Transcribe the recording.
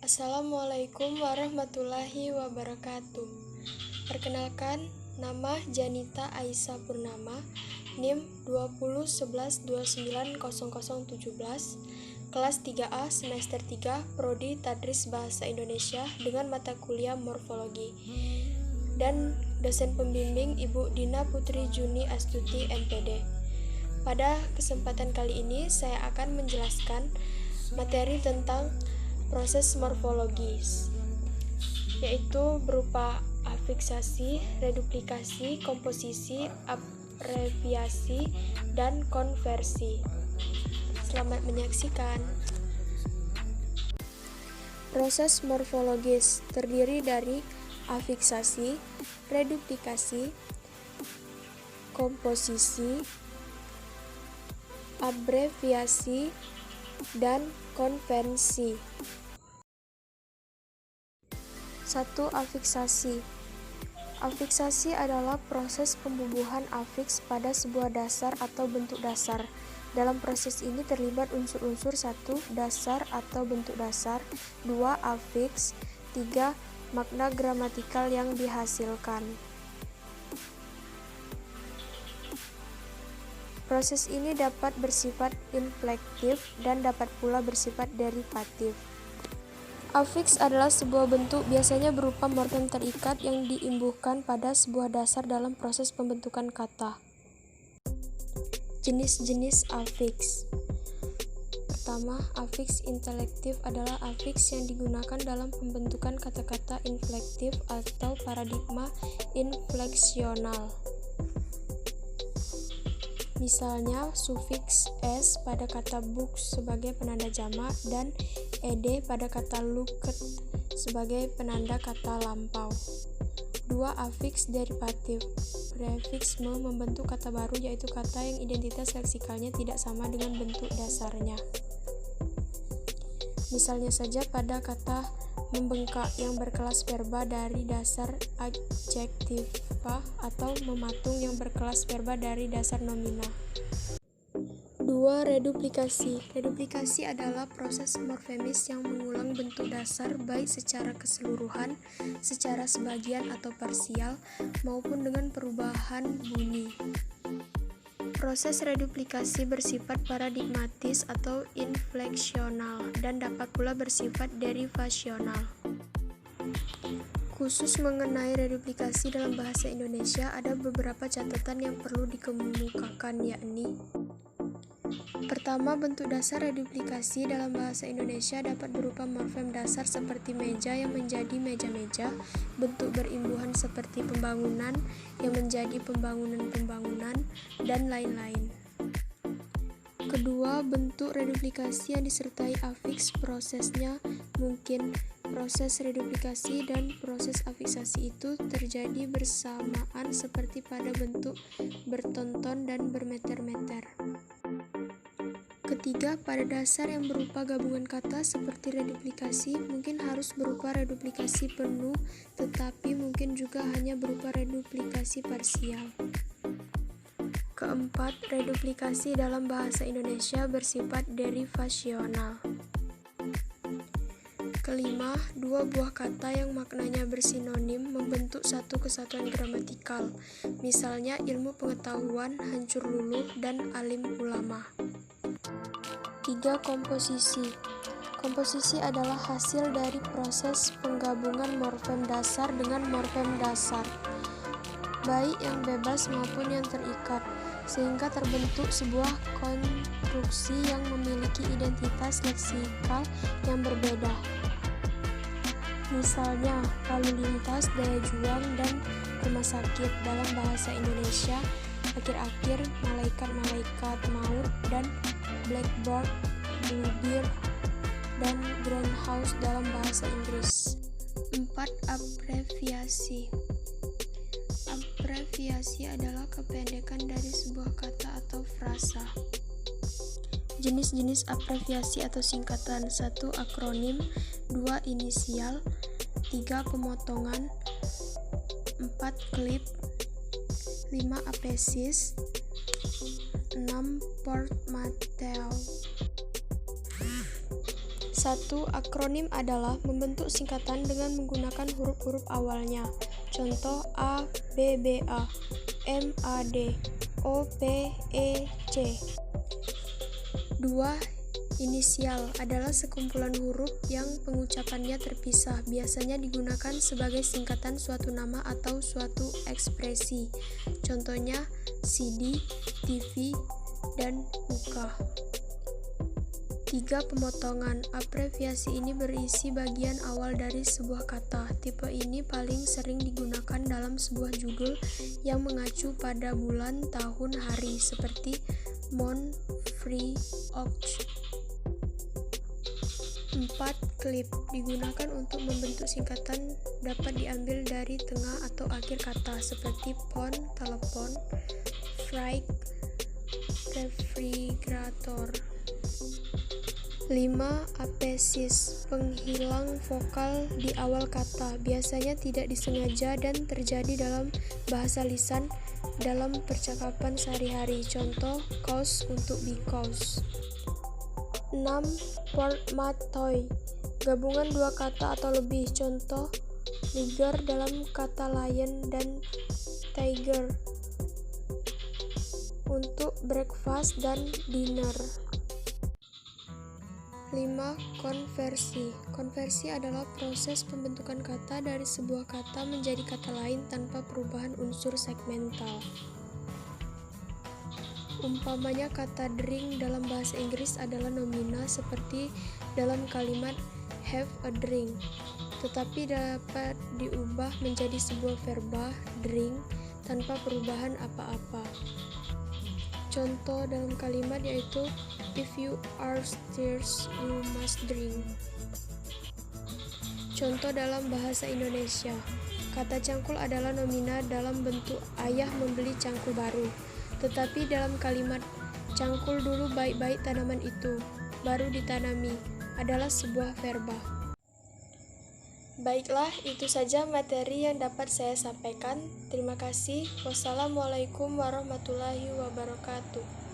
Assalamualaikum warahmatullahi wabarakatuh. Perkenalkan, nama Janita Aisyah Purnama, NIM 2011290017, kelas 3A semester 3, Prodi Tadris Bahasa Indonesia dengan mata kuliah Morfologi. Dan dosen pembimbing Ibu Dina Putri Juni Astuti MPD. Pada kesempatan kali ini saya akan menjelaskan materi tentang proses morfologis, yaitu berupa afiksasi, reduplikasi, komposisi, abreviasi, dan konversi. Selamat menyaksikan. Proses morfologis terdiri dari afiksasi, reduplikasi, komposisi, abreviasi, dan konversi. 1. Afiksasi. Afiksasi adalah proses pembubuhan afiks pada sebuah dasar atau bentuk dasar. Dalam proses ini terlibat unsur-unsur 1. Dasar atau bentuk dasar, 2. Afiks, 3. Makna gramatikal yang dihasilkan. Proses ini dapat bersifat inflektif dan dapat pula bersifat derivatif. Afiks adalah sebuah bentuk biasanya berupa morfem terikat yang diimbuhkan pada sebuah dasar dalam proses pembentukan kata. Jenis-jenis afiks. Pertama, afiks intelektif adalah afiks yang digunakan dalam pembentukan kata-kata inflektif atau paradigma infleksional. Misalnya, sufiks s pada kata book sebagai penanda jamak dan ed pada kata looked sebagai penanda kata lampau. 2. Afiks derivatif. Prefiks me membentuk kata baru, yaitu kata yang identitas leksikalnya tidak sama dengan bentuk dasarnya. Misalnya saja pada kata membengkak yang berkelas verba dari dasar adjektiva atau mematung yang berkelas verba dari dasar nomina. 2. Reduplikasi. Reduplikasi adalah proses morfemis yang mengulang bentuk dasar baik secara keseluruhan, secara sebagian atau parsial, maupun dengan perubahan bunyi. Proses reduplikasi bersifat paradigmatis atau infleksional dan dapat pula bersifat derivasional. Khusus mengenai reduplikasi dalam bahasa Indonesia ada beberapa catatan yang perlu dikemukakan, yakni: pertama, bentuk dasar reduplikasi dalam bahasa Indonesia dapat berupa morfem dasar seperti meja yang menjadi meja-meja, bentuk berimbuhan seperti pembangunan yang menjadi pembangunan-pembangunan, dan lain-lain. Kedua, bentuk reduplikasi yang disertai afiks prosesnya mungkin proses reduplikasi dan proses afiksasi itu terjadi bersamaan seperti pada bentuk bertonton dan bermeter-meter. Ketiga, pada dasar yang berupa gabungan kata seperti reduplikasi mungkin harus berupa reduplikasi penuh, tetapi mungkin juga hanya berupa reduplikasi parsial. Keempat, reduplikasi dalam bahasa Indonesia bersifat derivasional. Kelima, dua buah kata yang maknanya bersinonim membentuk satu kesatuan gramatikal, misalnya ilmu pengetahuan, hancur luluh, dan alim ulama. 3. Komposisi. Komposisi adalah hasil dari proses penggabungan morfem dasar dengan morfem dasar, baik yang bebas maupun yang terikat, sehingga terbentuk sebuah konstruksi yang memiliki identitas leksikal yang berbeda. Misalnya, lalu lintas, daya juang, dan rumah sakit dalam bahasa Indonesia, akhir-akhir, malaikat-malaikat maut, dan blackboard, bluebeard, dan greenhouse dalam bahasa Inggris. 4. Abreviasi. Abreviasi adalah kependekan dari sebuah kata atau frasa. Jenis-jenis abreviasi atau singkatan: 1. Akronim, 2. Inisial, 3. Pemotongan, 4. Klip, 5. Apesis, 6. Portmanteau. 1. Akronim adalah membentuk singkatan dengan menggunakan huruf-huruf awalnya. Contoh A, B, B, A, M, A, D, O, P, E, C. 2. Inisial adalah sekumpulan huruf yang pengucapannya terpisah, biasanya digunakan sebagai singkatan suatu nama atau suatu ekspresi. Contohnya CD, TV, dan UK. 3. Pemotongan. Abreviasi ini berisi bagian awal dari sebuah kata. Tipe ini paling sering digunakan dalam sebuah judul yang mengacu pada bulan, tahun, hari, seperti month, free, auct. 4. Klip digunakan untuk membentuk singkatan, dapat diambil dari tengah atau akhir kata seperti phone, telepon, fridge, refrigerator. 5. Apesis, penghilang vokal di awal kata, biasanya tidak disengaja dan terjadi dalam bahasa lisan dalam percakapan sehari-hari. Contoh, cause untuk because. 6. Portmanteau, gabungan dua kata atau lebih. Contoh, liger dalam kata lion dan tiger untuk breakfast dan dinner. 5. Konversi. Konversi adalah proses pembentukan kata dari sebuah kata menjadi kata lain tanpa perubahan unsur segmental. Umpamanya kata drink dalam bahasa Inggris adalah nomina seperti dalam kalimat have a drink, tetapi dapat diubah menjadi sebuah verba drink tanpa perubahan apa-apa. Contoh dalam kalimat yaitu if you are thirsty you must drink. Contoh dalam bahasa Indonesia, kata cangkul adalah nomina dalam bentuk ayah membeli cangkul baru, tetapi dalam kalimat cangkul dulu baik-baik tanaman itu, baru ditanami adalah sebuah verba. Baiklah, itu saja materi yang dapat saya sampaikan. Terima kasih. Wassalamualaikum warahmatullahi wabarakatuh.